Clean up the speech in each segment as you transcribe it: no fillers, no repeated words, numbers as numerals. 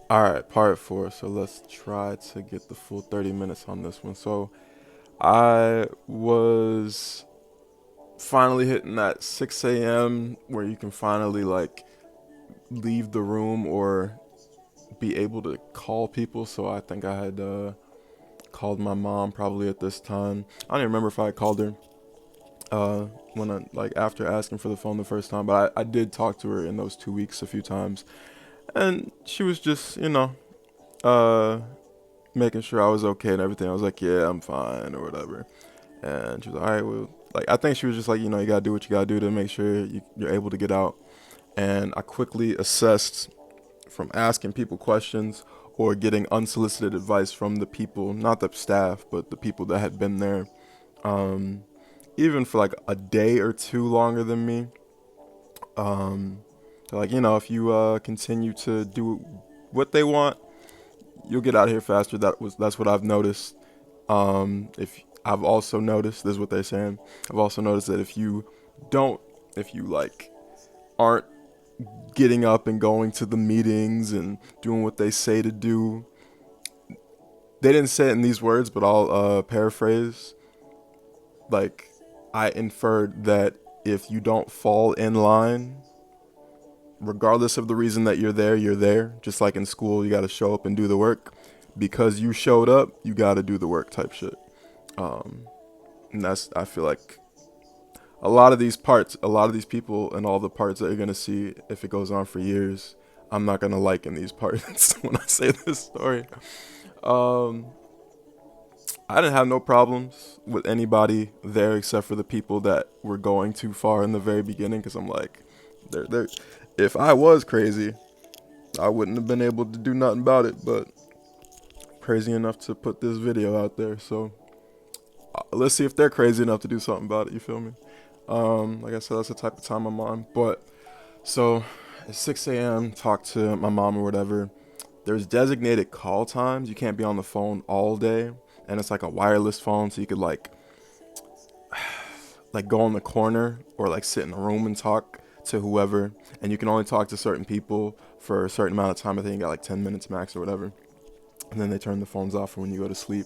All right, part four. So let's try to get the full 30 minutes on this one. So I was finally hitting that 6 a.m. where you can finally like leave the room or be able to call people. So I think I had called my mom probably at this time. I don't even remember if I had called her when I like after asking for the phone the first time, but I did talk to her in those 2 weeks a few times, and she was just uh making sure I was okay and everything. I was like, yeah, I'm fine or whatever. And she was like, all right, well, like, I think she was just like, you gotta do what you gotta do to make sure you're able to get out. And I quickly assessed from asking people questions or getting unsolicited advice from the people, not the staff, but the people that had been there, um, even for like a day or two longer than me. Um, they're like, if you continue to do what they want, you'll get out of here faster. That's what I've noticed. If I've also noticed, this is what they're saying. I've also noticed that don't, if you like, aren't getting up and going to the meetings and doing what they say to do. They didn't say it in these words, but I'll paraphrase. Like, I inferred that if you don't fall in line, regardless of the reason that you're there, you're there. Just like in school, you got to show up and do the work. Because you showed up, you got to do the work type shit. Um, and I feel like a lot of these people and all the parts that you're going to see if it goes on for years, I'm not going to like in these parts when I say this story. Um, I didn't have no problems with anybody there except for the people that were going too far in the very beginning because I'm like, they're, if I was crazy, I wouldn't have been able to do nothing about it, but crazy enough to put this video out there. So let's see if they're crazy enough to do something about it. You feel me? Like I said, that's the type of time I'm on. But so at 6 a.m., talk to my mom or whatever. There's designated call times. You can't be on the phone all day, and it's like a wireless phone, so you could like go in the corner or like sit in a room and talk to whoever, and you can only talk to certain people for a certain amount of time. I think you got like 10 minutes max or whatever, and then they turn the phones off for when you go to sleep.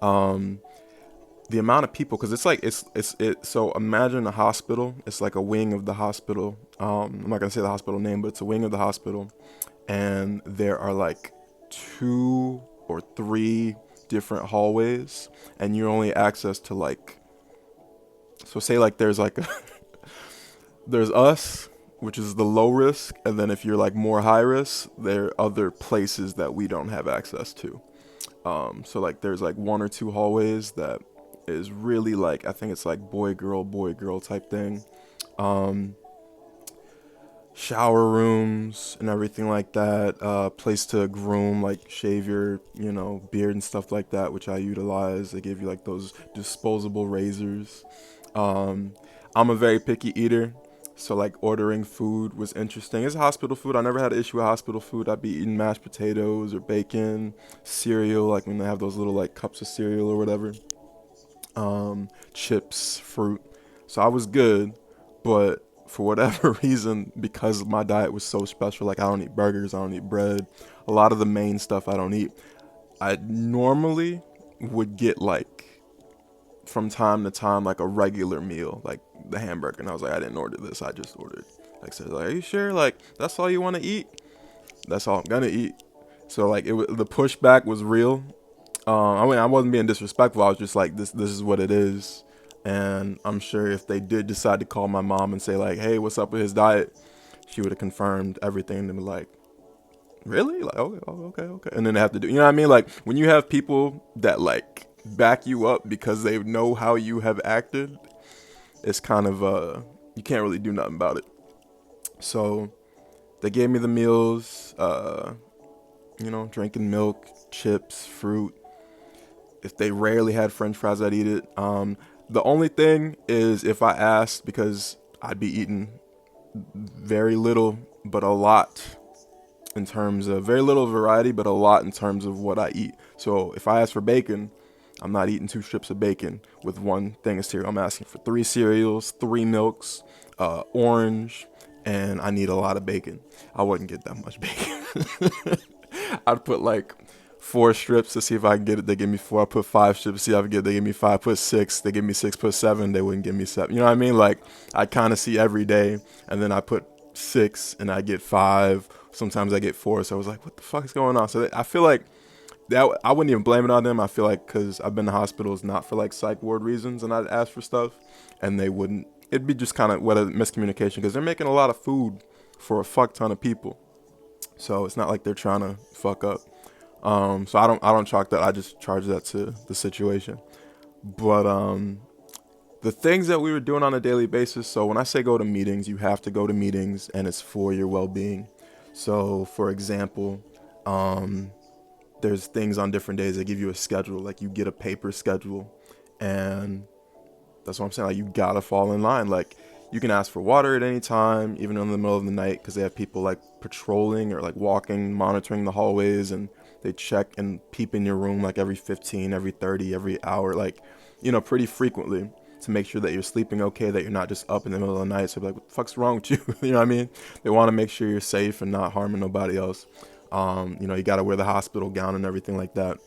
Um, the amount of people, because it's like it. So imagine a hospital. It's like a wing of the hospital. I'm not gonna say the hospital name, but it's a wing of the hospital, and there are like two or three different hallways, and you only access to like, so say like there's like there's us, which is the low risk, and then if you're like more high risk, there are other places that we don't have access to. So like there's like one or two hallways that is really like, I think it's like boy girl type thing. Um, Shower rooms and everything like that. Place to groom, like shave your, beard and stuff like that, which I utilize. They give you like those disposable razors. Um, I'm a very picky eater, so like ordering food was interesting. It's hospital food. I never had an issue with hospital food. I'd be eating mashed potatoes or bacon, cereal, like when they have those little like cups of cereal or whatever. Chips, fruit. So I was good, but for whatever reason, because my diet was so special, like I don't eat burgers, I don't eat bread, a lot of the main stuff I don't eat. I normally would get like from time to time like a regular meal, like the hamburger, and I was like, I didn't order this, I just ordered. Like said, like, are you sure? Like that's all you want to eat? That's all I'm gonna eat. So like the pushback was real. I mean, I wasn't being disrespectful. I was just like, this is what it is. And I'm sure if they did decide to call my mom and say like, hey, what's up with his diet, she would have confirmed everything and be like, really? Like, okay, okay. And then they have to do, you know what I mean? Like when you have people that like back you up because they know how you have acted, it's kind of you can't really do nothing about it. So they gave me the meals, drinking milk, chips, fruit. If they rarely had French fries, I'd eat it. The only thing is if I asked, because I'd be eating very little, but a lot in terms of very little variety, but a lot in terms of what I eat. So if I ask for bacon, I'm not eating two strips of bacon with one thing of cereal. I'm asking for three cereals, three milks, orange, and I need a lot of bacon. I wouldn't get that much bacon. I'd put like 4 strips to see if I can get it. They give me 4. I put 5 strips to see if I can get it. They give me 5. Put 6. They give me 6. Put 7. They wouldn't give me 7. You know what I mean? Like I kind of see every day, and then I put 6 and I get 5. Sometimes I get 4. So I was like, what the fuck is going on? So I feel like that I wouldn't even blame it on them. I feel like because I've been to hospitals not for like psych ward reasons, and I'd ask for stuff, and they wouldn't. It'd be just kind of whether miscommunication because they're making a lot of food for a fuck ton of people. So it's not like they're trying to fuck up. So I don't chalk that. I just charge that to the situation. But the things that we were doing on a daily basis. So when I say go to meetings, you have to go to meetings, and it's for your well-being. So for example, there's things on different days that give you a schedule. Like you get a paper schedule, and that's what I'm saying. Like you gotta fall in line. Like you can ask for water at any time, even in the middle of the night, because they have people like patrolling or like walking, monitoring the hallways, and they check and peep in your room like every 15, every 30, every hour, like, pretty frequently to make sure that you're sleeping okay, that you're not just up in the middle of the night. So like, what the fuck's wrong with you? You know what I mean? They want to make sure you're safe and not harming nobody else. You got to wear the hospital gown and everything like that.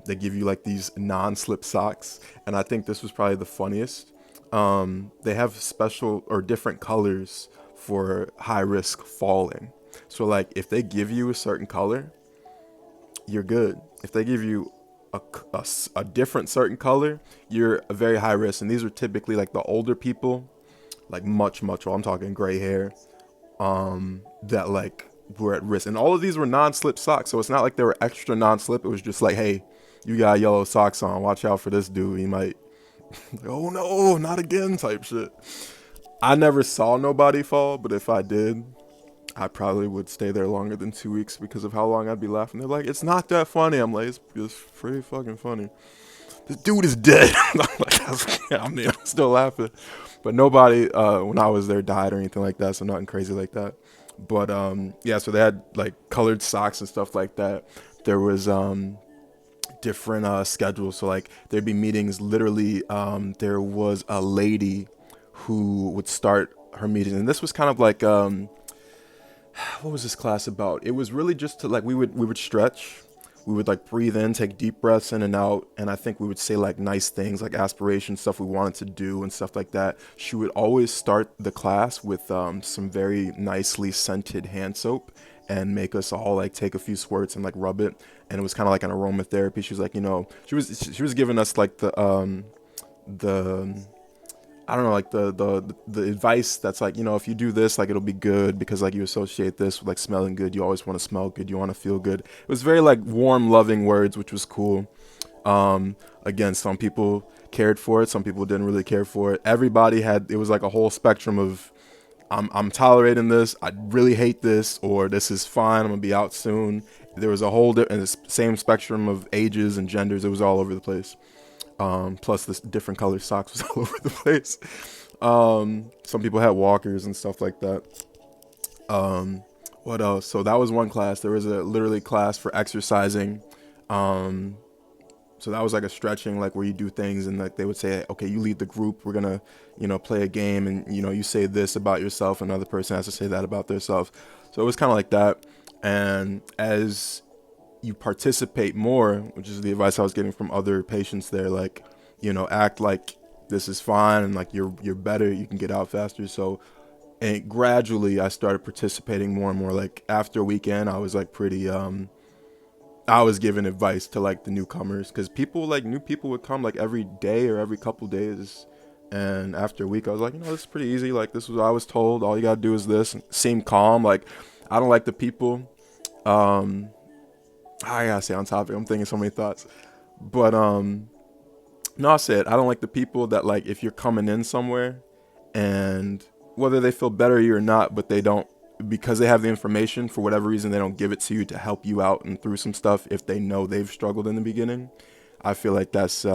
They give you like these non-slip socks, and I think this was probably the funniest. They have special or different colors for high risk falling. So like if they give you a certain color, you're good. If they give you a different certain color, you're a very high risk. And these are typically like the older people, like much old. I'm talking gray hair, that like were at risk. And all of these were non-slip socks. So it's not like they were extra non-slip. It was just like, hey, you got yellow socks on. Watch out for this dude. He might, oh no, not again type shit. I never saw nobody fall, but if I did, I probably would stay there longer than 2 weeks because of how long I'd be laughing. They're like, it's not that funny. I'm like, it's pretty fucking funny. This dude is dead. I'm like, I'm still laughing. But nobody, when I was there, died or anything like that, so nothing crazy like that. But, yeah, so they had, like, colored socks and stuff like that. There was different schedules. So, like, there'd be meetings. Literally, there was a lady who would start her meetings. And this was kind of like... what was this class about? It was really just to like we would stretch, we would like breathe in, take deep breaths in and out, and I think we would say like nice things, like aspirations, stuff we wanted to do and stuff like that. She would always start the class with some very nicely scented hand soap and make us all like take a few squirts and like rub it, and it was kind of like an aromatherapy. She was like, she was giving us like the I don't know, like the advice that's like, if you do this, like it'll be good because like you associate this with like smelling good. You always want to smell good. You want to feel good. It was very like warm, loving words, which was cool. Again, some people cared for it. Some people didn't really care for it. Everybody it was like a whole spectrum of, I'm tolerating this. I really hate this, or this is fine. I'm gonna be out soon. There was a whole and the same spectrum of ages and genders. It was all over the place. Plus the different colored socks was all over the place. Some people had walkers and stuff like that. What else? So that was one class. There was a literally class for exercising. So that was like a stretching, like where you do things and like they would say, okay, you lead the group. We're gonna, play a game, and you say this about yourself, another person has to say that about themselves. So it was kind of like that. And as you participate more, which is the advice I was getting from other patients there, like, act like this is fine and like you're better, you can get out faster. So, and gradually I started participating more and more. Like after a weekend, I was like pretty, I was giving advice to like the newcomers, because new people would come like every day or every couple days. And after a week, I was like, this is pretty easy. Like this was what I was told. All you gotta do is this. Seem calm. Like I don't like the people. I gotta stay on topic. I'm thinking so many thoughts. But no, I said I don't like the people that like if you're coming in somewhere and whether they feel better you or not, but they don't, because they have the information for whatever reason, they don't give it to you to help you out and through some stuff if they know they've struggled in the beginning. I feel like that's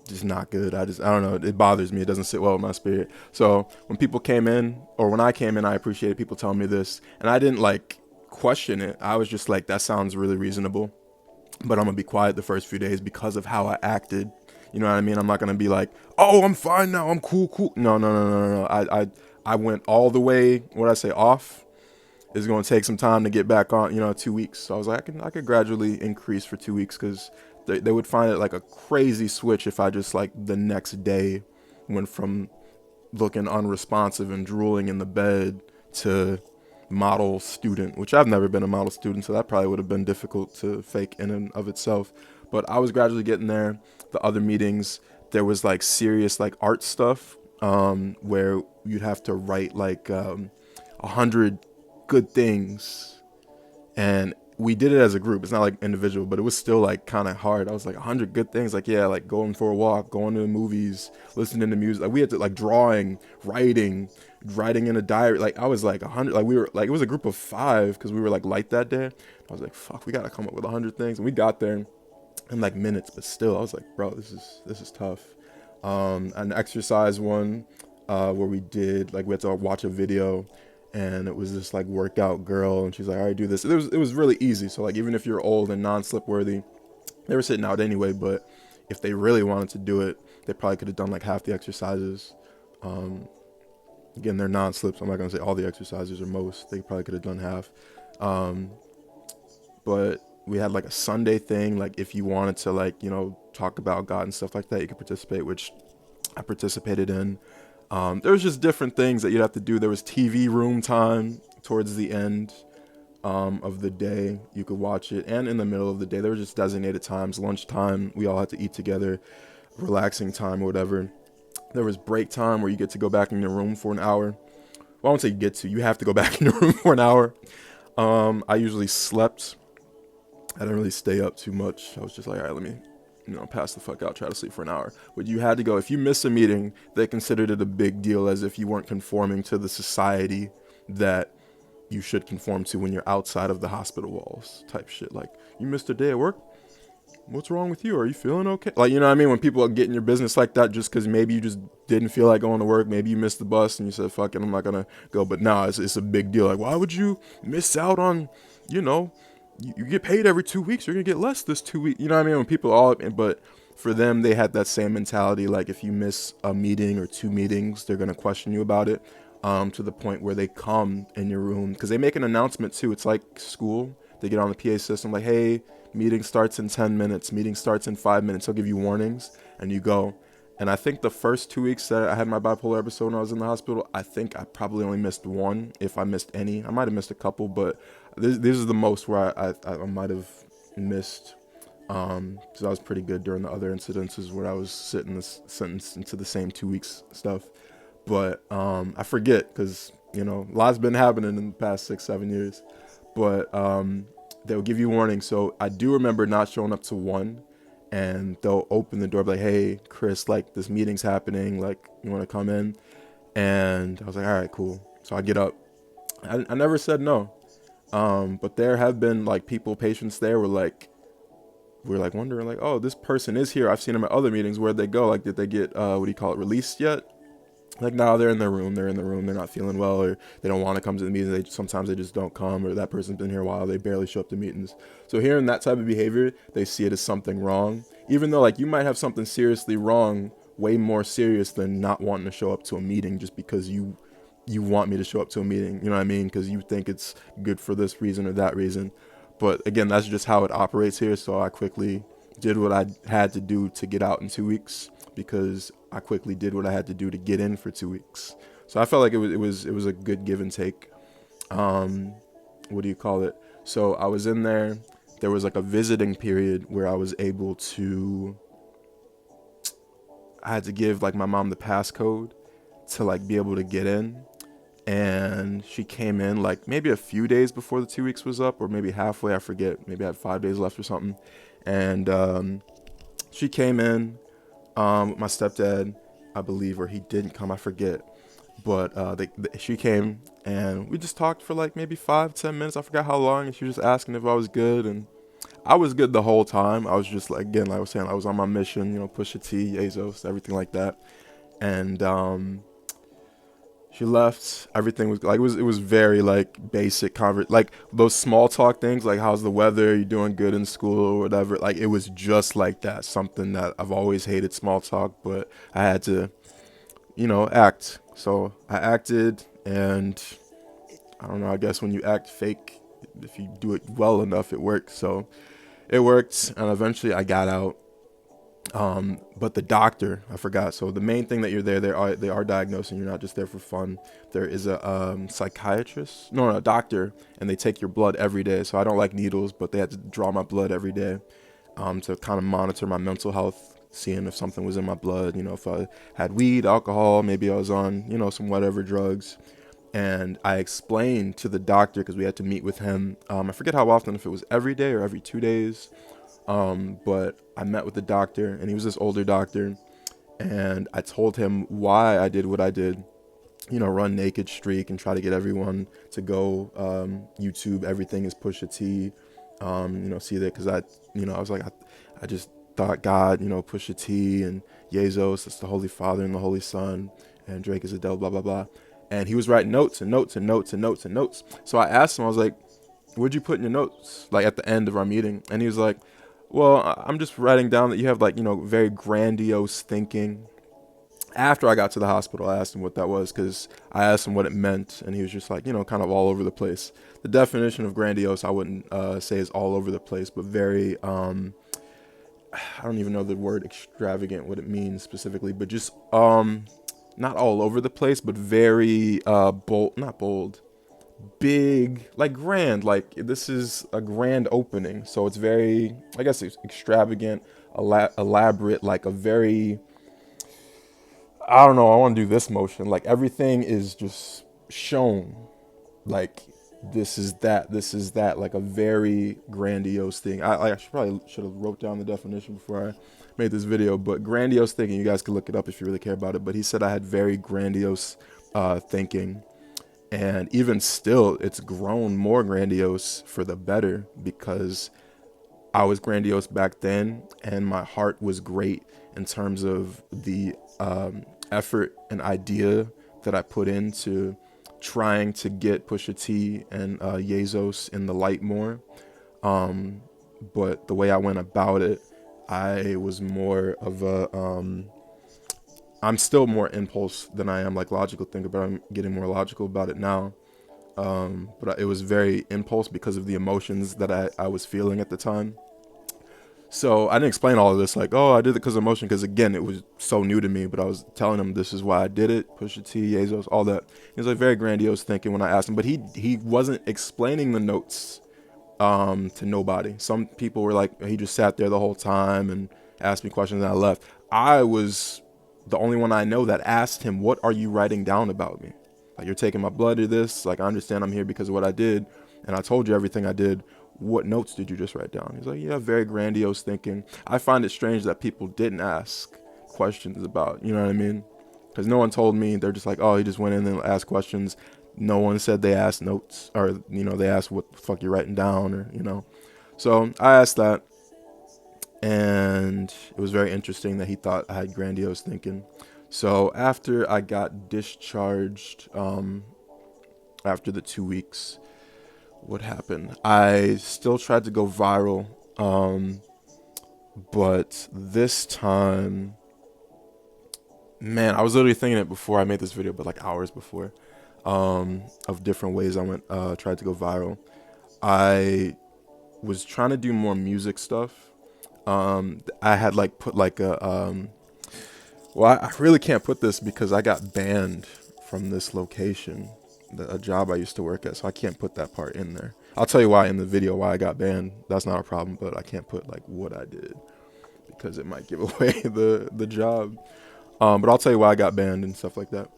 just not good. I don't know. It bothers me. It doesn't sit well with my spirit. So when people came in, or when I came in, I appreciated people telling me this, and I didn't like question it. I was just like, that sounds really reasonable, but I'm gonna be quiet the first few days because of how I acted. You know what I mean? I'm not gonna be like, oh, I'm fine now, I'm cool. No. I went all the way, off, it's going to take some time to get back on, 2 weeks. So I was like, I could gradually increase for 2 weeks, because they would find it like a crazy switch if I just like the next day went from looking unresponsive and drooling in the bed to model student, which I've never been a model student, so that probably would have been difficult to fake in and of itself. But I was gradually getting there. The other meetings, there was like serious like art stuff, where you'd have to write like 100 good things, and we did it as a group. It's not like individual, but it was still like kind of hard. I was like 100 good things, like yeah, like going for a walk, going to the movies, listening to music. Like we had to like drawing, writing in a diary. Like I was like 100. Like we were like, it was a group of 5 because we were like light that day. I was like, fuck, we gotta come up with 100 things, and we got there in like minutes. But still, I was like, bro, this is tough. An exercise one, where we had to watch a video, and it was this like workout girl, and she's like, all right, do this. It was really easy. So like even if you're old and non-slip worthy, they were sitting out anyway. But if they really wanted to do it, they probably could have done like half the exercises. Again, they're non-slips. I'm not gonna say all the exercises or most. They probably could have done half. But we had like a Sunday thing. Like if you wanted to like, talk about God and stuff like that, you could participate, which I participated in. There was just different things that you'd have to do. There was TV room time towards the end of the day. You could watch it, and in the middle of the day. There were just designated times. Lunchtime, we all had to eat together. Relaxing time or whatever. There was break time where you get to go back in your room for an hour. Well, I won't say you get to. You have to go back in your room for an hour. I usually slept. I didn't really stay up too much. I was just like, all right, let me pass the fuck out, try to sleep for an hour. But you had to go. If you miss a meeting, they considered it a big deal, as if you weren't conforming to the society that you should conform to when you're outside of the hospital walls type shit. Like, you missed a day at work? What's wrong with you? Are you feeling okay? Like, you know what I mean? When people get in your business like that, just because maybe you just didn't feel like going to work, maybe you missed the bus and you said, fuck it, I'm not going to go. But no, it's a big deal. Like, why would you miss out on, you get paid every 2 weeks, you're gonna get less this 2 weeks. You know what I mean? When people but for them, they had that same mentality. Like if you miss a meeting or 2 meetings, they're gonna question you about it. To the point where they come in your room, because they make an announcement too. It's like school. They get on the PA system like, hey, meeting starts in 10 minutes. Meeting starts in 5 minutes. They'll give you warnings, and you go. And I think the first 2 weeks that I had my bipolar episode when I was in the hospital, I think I probably only missed one, if I missed any. I might have missed a couple, but this is the most where I might have missed, because I was pretty good during the other incidences where I was sentenced into the same 2 weeks stuff. But I forget, because a lot's been happening in the past 6-7 years. But they'll give you warning. So I do remember not showing up to one, and they'll open the door, be like, hey, Chris, like this meeting's happening, like you want to come in? And I was like, all right, cool. So I get up. I never said no. But there have been like patients there we're like wondering like, oh, this person is here. I've seen them at other meetings. Where'd they go? Like, did they get, released yet? Like, no, they're in their room. They're not feeling well, or they don't want to come to the meetings. Sometimes they just don't come, or that person's been here a while. They barely show up to meetings. So hearing that type of behavior, they see it as something wrong, even though like you might have something seriously wrong, way more serious than not wanting to show up to a meeting just because you want me to show up to a meeting. You know what I mean? Because you think it's good for this reason or that reason. But again, that's just how it operates here. So I quickly did what I had to do to get out in 2 weeks, because I quickly did what I had to do to get in for 2 weeks. So I felt like it was a good give and take. What do you call it? So I was in there. There was like a visiting period where I was able to, I had to give like my mom the passcode to like be able to get in. And she came in like maybe a few days before the 2 weeks was up, or maybe halfway, I forget. Maybe I had 5 days left or something. And she came in with my stepdad, I believe, or he didn't come, I forget. But she came, and we just talked for like maybe 5-10 minutes. I forgot how long. And she was just asking if I was good, and I was good the whole time. I was just like, again, like I was saying, I was on my mission, Pusha T, Azos, everything like that. And she left. Everything was like, it was very like basic like those small talk things, like how's the weather, you doing good in school or whatever. Like it was just like that, something that I've always hated, small talk, but I had to act. So I acted, and I don't know, I guess when you act fake, if you do it well enough, it works. So it worked, and eventually I got out. But the doctor, I forgot. So the main thing that you're there, they are diagnosing. You're not just there for fun. There is a psychiatrist, no, a doctor, and they take your blood every day. So I don't like needles, but they had to draw my blood every day, to kind of monitor my mental health, seeing if something was in my blood. You know, if I had weed, alcohol, maybe I was on, some whatever drugs. And I explained to the doctor, because we had to meet with him. I forget how often, if it was every day or every 2 days. But I met with the doctor, and he was this older doctor, and I told him why I did what I did, run naked streak and try to get everyone to go, YouTube, everything is Pusha T, see that, because I was like, I just thought God, Pusha T and Yazos, it's the Holy Father and the Holy Son, and Drake is a devil, blah, blah, blah. And he was writing notes and notes and notes and notes and notes. So I asked him, I was like, what'd you put in your notes, like at the end of our meeting? And he was like, well, I'm just writing down that you have, like, very grandiose thinking. After I got to the hospital, I asked him what that was, because I asked him what it meant, and he was just like, kind of all over the place. The definition of grandiose, I wouldn't say is all over the place, but very, I don't even know the word extravagant, what it means specifically, but just not all over the place, but very bold, not bold, big, like grand, like this is a grand opening. So it's very, I guess it's extravagant, elaborate, like a very, I don't know, I want to do this motion, like everything is just shown, like this is that, like a very grandiose thing. I should have wrote down the definition before I made this video, but grandiose thinking, you guys can look it up if you really care about it. But he said I had very grandiose thinking, and even still, it's grown more grandiose for the better, because I was grandiose back then, and my heart was great in terms of the effort and idea that I put into trying to get Pusha T and Yazos in the light more. But the way I went about it, I was more of a, I'm still more impulse than I am like logical thinker, but I'm getting more logical about it now. But it was very impulse because of the emotions that I was feeling at the time. So I didn't explain all of this like, oh, I did it because of emotion, because again, it was so new to me. But I was telling him this is why I did it, Pusha T, Yazos, all that. He was like very grandiose thinking when I asked him, but he wasn't explaining the notes to nobody. Some people were like, he just sat there the whole time and asked me questions, and I left. I was the only one I know that asked him, what are you writing down about me? Like, you're taking my blood or this? Like, I understand I'm here because of what I did, and I told you everything I did. What notes did you just write down? He's like, yeah, very grandiose thinking. I find it strange that people didn't ask questions about, you know what I mean? Because no one told me. They're just like, oh, he just went in and asked questions. No one said they asked notes, or, they asked what the fuck you're writing down, or, So I asked that, and it was very interesting that he thought I had grandiose thinking. So after I got discharged, after the 2 weeks, what happened? I still tried to go viral, but this time, man, I was literally thinking it before I made this video, but like hours before, of different ways I tried to go viral. I was trying to do more music stuff. I had like put like a, well, I really can't put this because I got banned from this location, a job I used to work at, so I can't put that part in there. I'll tell you why in the video, why I got banned. That's not a problem, but I can't put like what I did because it might give away the job. But I'll tell you why I got banned and stuff like that.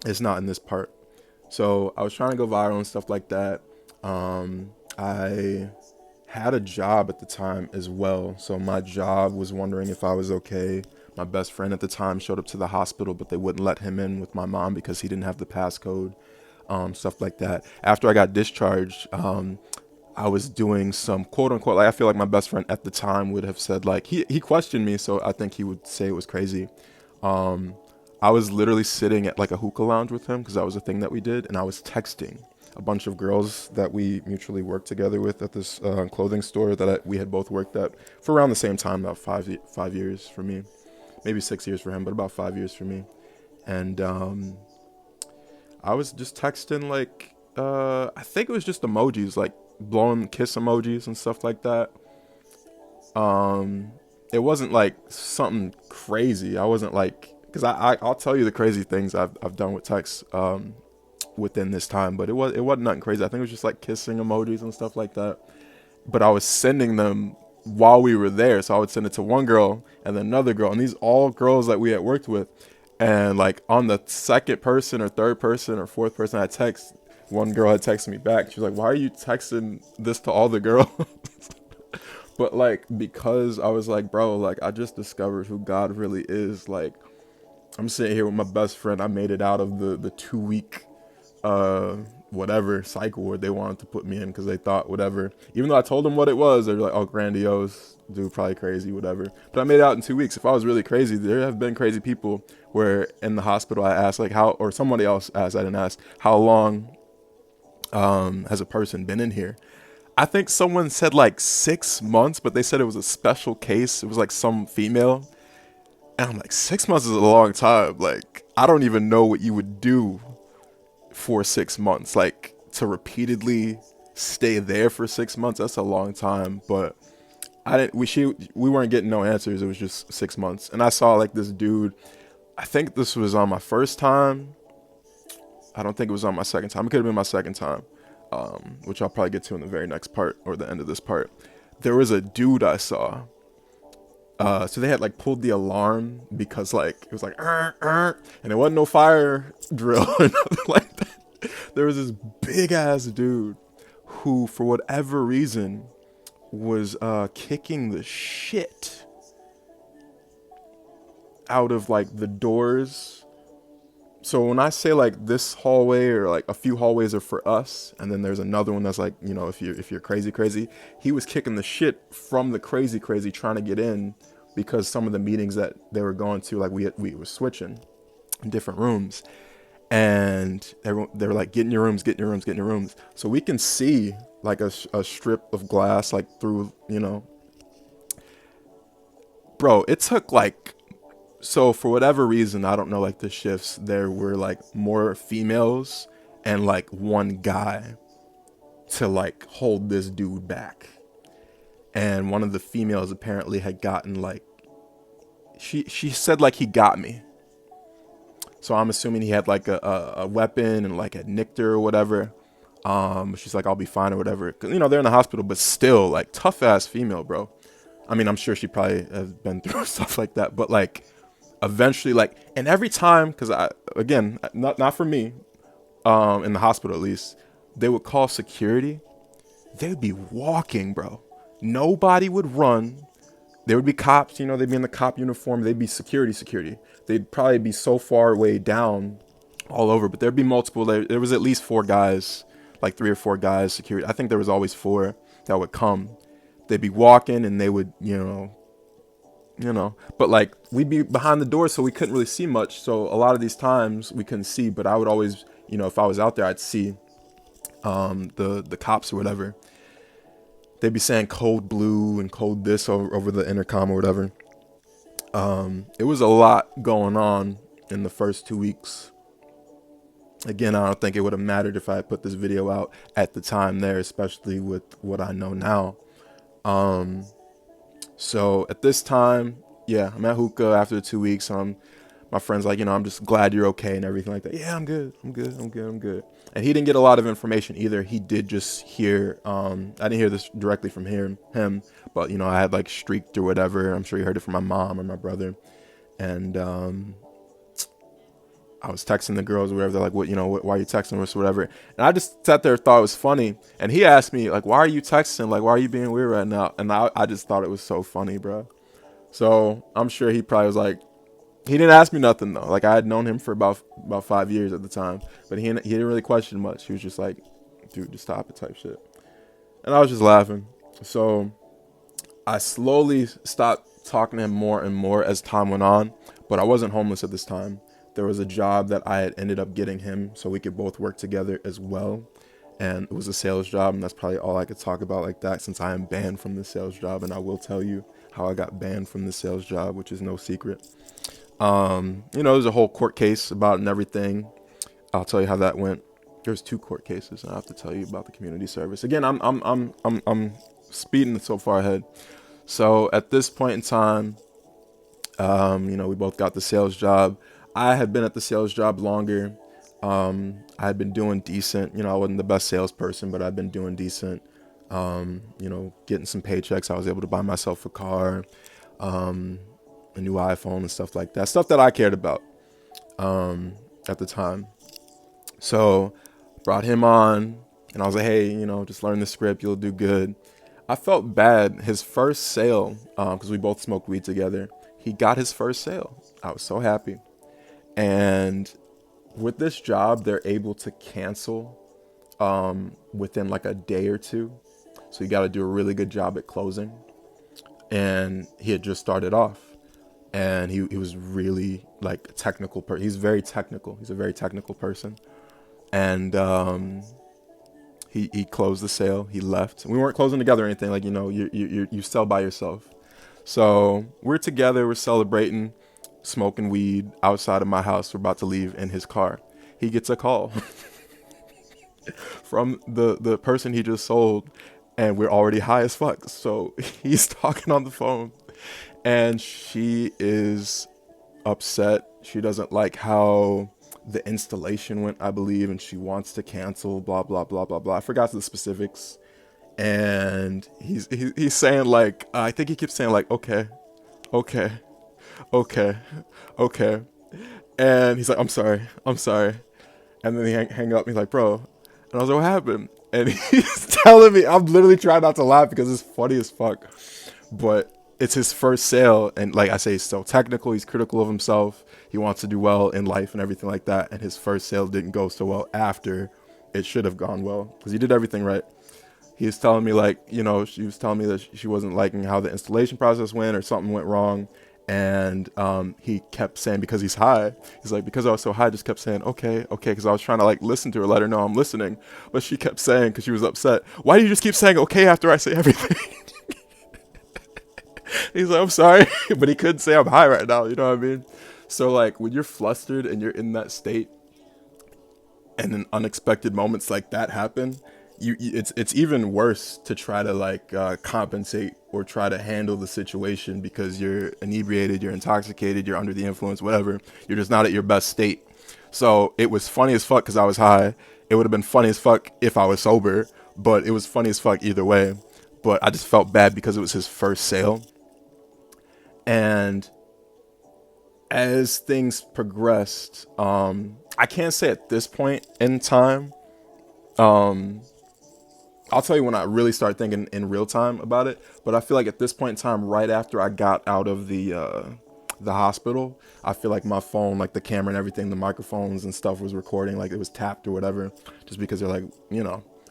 It's not in this part. So I was trying to go viral and stuff like that. I had a job at the time as well. So my job was wondering if I was okay. My best friend at the time showed up to the hospital, but they wouldn't let him in with my mom because he didn't have the passcode, stuff like that. After I got discharged, I was doing some quote unquote, like I feel like my best friend at the time would have said, like, he questioned me, so I think he would say it was crazy. I was literally sitting at like a hookah lounge with him because that was a thing that we did, and I was texting a bunch of girls that we mutually worked together with at this clothing store that we had both worked at for around the same time, about 5 years for me. Maybe 6 years for him, but about 5 years for me. And I was just texting like I think it was just emojis, like blowing kiss emojis and stuff like that. Um, it wasn't like something crazy. I wasn't like, because I'll tell you the crazy things I've done with text within this time, but it wasn't nothing crazy. I think it was just like kissing emojis and stuff like that. But I was sending them while we were there, so I would send it to one girl and then another girl, and these all girls that we had worked with. And like on the second person or third person or fourth person I text, one girl had texted me back. She was like, "Why are you texting this to all the girls?" But like, because I was like, bro, like I just discovered who God really is. Like, I'm sitting here with my best friend. I made it out of the 2 week uh whatever cycle where they wanted to put me in because they thought whatever. Even though I told them what it was, they were like, "Oh, grandiose, dude, probably crazy, whatever." But I made it out in 2 weeks. If I was really crazy, there have been crazy people where in the hospital I asked like how, or somebody else asked, I didn't ask, how long has a person been in here? I think someone said like 6 months, but they said it was a special case. It was like some female. And I'm like, 6 months is a long time. Like, I don't even know what you would do for 6 months. Like, to repeatedly stay there for 6 months, that's a long time. But we weren't getting no answers. It was just 6 months. And I saw like this dude, I think this was on my first time. I don't think it was on my second time. It could have been my second time. Which I'll probably get to in the very next part or the end of this part. There was a dude I saw. So they had like pulled the alarm because like it was like, and it wasn't no fire drill or nothing like that. There was this big ass dude who, for whatever reason, was kicking the shit out of like the doors. So when I say like this hallway or like a few hallways are for us, and then there's another one that's like, you know, if you're crazy, he was kicking the shit from the crazy trying to get in because some of the meetings that they were going to, like we were switching in different rooms, and they were like, get in your rooms. So we can see like a strip of glass like through, you know, bro. It took like, so for whatever reason, I don't know, like the shifts, there were like more females and like one guy to like hold this dude back. And one of the females apparently had gotten like, she said like he got me. So I'm assuming he had like a weapon and like had nicked her or whatever. She's like, "I'll be fine" or whatever. 'Cause, you know, they're in the hospital, but still like tough ass female, bro. I mean, I'm sure she probably has been through stuff like that, but like, eventually, like, and every time, because I, again, not for me, in the hospital at least, they would call security. They would be walking, bro. Nobody would run. There would be cops, you know, they'd be in the cop uniform. They'd be security. They'd probably be so far way down all over, but there'd be multiple. There was at least 4 guys, like 3 or 4 guys, security. I think there was always 4 that would come. They'd be walking and they would, but like we'd be behind the door, so we couldn't really see much. So a lot of these times we couldn't see, but I would always, if I was out there, I'd see the cops or whatever. They'd be saying code blue and code this over the intercom or whatever. It was a lot going on in the first 2 weeks. Again, I don't think it would have mattered if I had put this video out at the time there, especially with what I know now. So at this time, yeah, I'm at hookah after 2 weeks. My friend's like, I'm just glad you're okay and everything like that. Yeah, I'm good. And he didn't get a lot of information either. He did just hear, I didn't hear this directly from him, but I had like streaked or whatever. I'm sure he heard it from my mom or my brother. And, I was texting the girls or whatever. They're like, why are you texting us or whatever? And I just sat there, thought it was funny. And he asked me, like, why are you texting? Like, why are you being weird right now? And I just thought it was so funny, bro. So I'm sure he probably was like, he didn't ask me nothing though. Like, I had known him for about 5 years at the time, but he didn't really question much. He was just like, dude, just stop it type shit. And I was just laughing. So I slowly stopped talking to him more and more as time went on, but I wasn't homeless at this time. There was a job that I had ended up getting him so we could both work together as well. And it was a sales job, and that's probably all I could talk about like that, since I am banned from the sales job. And I will tell you how I got banned from the sales job, which is no secret. There's a whole court case about it and everything. I'll tell you how that went. There's 2 court cases, and I have to tell you about the community service. Again, I'm speeding so far ahead. So at this point in time, we both got the sales job. I had been at the sales job longer. I had been doing decent. I wasn't the best salesperson, but I'd been doing decent. Getting some paychecks. I was able to buy myself a car, a new iPhone and stuff like that. Stuff that I cared about at the time. So brought him on, and I was like, hey, just learn the script. You'll do good. I felt bad. His first sale, because we both smoked weed together, he got his first sale. I was so happy. And with this job, they're able to cancel within like a day or two. So you got to do a really good job at closing. And he had just started off. And he was really like a technical person. He's very technical. He's a very technical person. And he closed the sale. He left. We weren't closing together or anything. Like, you sell by yourself. So we're together. We're celebrating, smoking weed outside of my house. We're about to leave in his car. He gets a call from the person he just sold, and we're already high as fuck. So he's talking on the phone, and she is upset. She doesn't like how the installation went, I believe, and she wants to cancel, blah, blah, blah, blah, blah. I forgot the specifics. And he's saying like, I think he keeps saying like, okay. And he's like, I'm sorry. And then he hang up. He's like, bro. And I was like, what happened? And he's telling me, I'm literally trying not to laugh because it's funny as fuck. But it's his first sale. And like I say, he's so technical. He's critical of himself. He wants to do well in life and everything like that. And his first sale didn't go so well after it should have gone well, because he did everything right. He was telling me like, she was telling me that she wasn't liking how the installation process went, or something went wrong. And he kept saying, because he's high, he's like, because I was so high, I just kept saying, okay. Because I was trying to like listen to her, let her know I'm listening. But she kept saying, because she was upset, why do you just keep saying okay after I say everything? He's like, I'm sorry. But he couldn't say I'm high right now. You know what I mean? So like when you're flustered and you're in that state, and then unexpected moments like that happen, it's even worse to try to like compensate or try to handle the situation, because you're inebriated, you're intoxicated, you're under the influence, whatever. You're just not at your best state. So it was funny as fuck because I was high. It would have been funny as fuck if I was sober, but it was funny as fuck either way. But I just felt bad because it was his first sale. And as things progressed, I can't say at this point in time, I'll tell you when I really start thinking in real time about it. But I feel like at this point in time, right after I got out of the hospital, I feel like my phone, like the camera and everything, the microphones and stuff was recording, like it was tapped or whatever, just because they're like,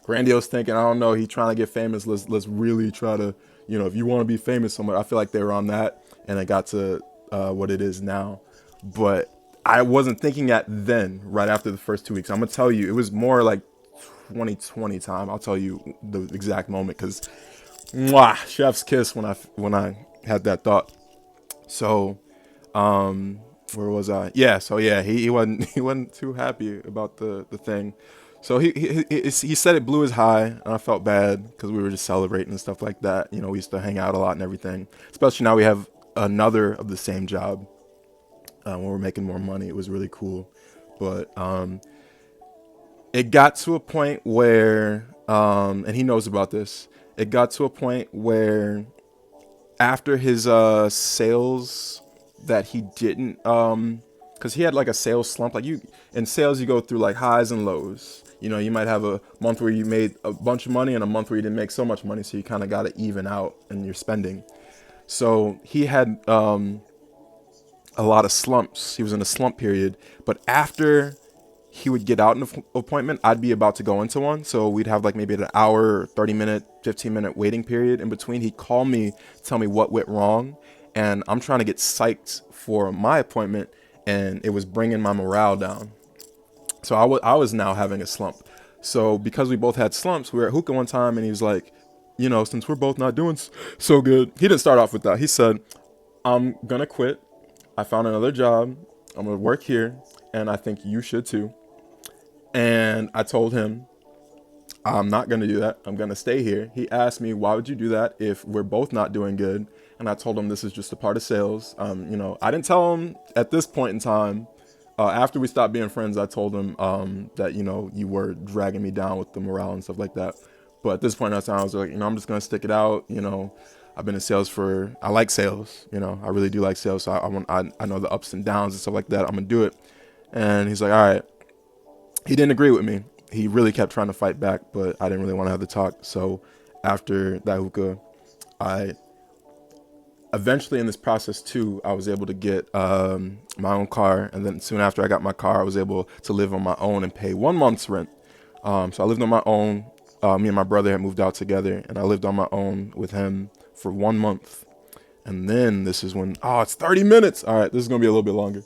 grandiose thinking. I don't know. He trying to get famous. Let's really try to, if you want to be famous somewhere. I feel like they were on that, and it got to what it is now. But I wasn't thinking that then, right after the first 2 weeks. I'm gonna tell you, it was more like 2020 time. I'll tell you the exact moment, because chef's kiss when I had that thought. So where was I? So he wasn't too happy about the thing. So he said it blew his high, and I felt bad because we were just celebrating and stuff like that. We used to hang out a lot and everything, especially now we have another of the same job. When we're making more money, it was really cool. But it got to a point where, and he knows about this, it got to a point where after his sales that he didn't, because he had like a sales slump. Like in sales, you go through like highs and lows. You might have a month where you made a bunch of money and a month where you didn't make so much money. So you kind of got to even out in your spending. So he had a lot of slumps. He was in a slump period. But after he would get out in an appointment, I'd be about to go into one. So we'd have like maybe an hour, 30-minute, 15-minute waiting period in between. He'd call me, tell me what went wrong. And I'm trying to get psyched for my appointment, and it was bringing my morale down. So I was now having a slump. So because we both had slumps, we were at hookah one time, and he was like, since we're both not doing so good, he didn't start off with that. He said, I'm going to quit. I found another job. I'm going to work here, and I think you should too. And I told him, I'm not going to do that. I'm going to stay here. He asked me, why would you do that if we're both not doing good? And I told him this is just a part of sales. I didn't tell him at this point in time. After we stopped being friends, I told him that, you were dragging me down with the morale and stuff like that. But at this point in time, I was like, I'm just going to stick it out. I've been in sales I like sales. I really do like sales. So I know the ups and downs and stuff like that. I'm going to do it. And he's like, all right. He didn't agree with me. He really kept trying to fight back, but I didn't really want to have the talk. So after that hookah, I eventually in this process too, I was able to get my own car. And then soon after I got my car, I was able to live on my own and pay 1 month's rent. So I lived on my own. Me and my brother had moved out together, and I lived on my own with him for 1 month. And then this is when, it's 30 minutes. All right, this is going to be a little bit longer.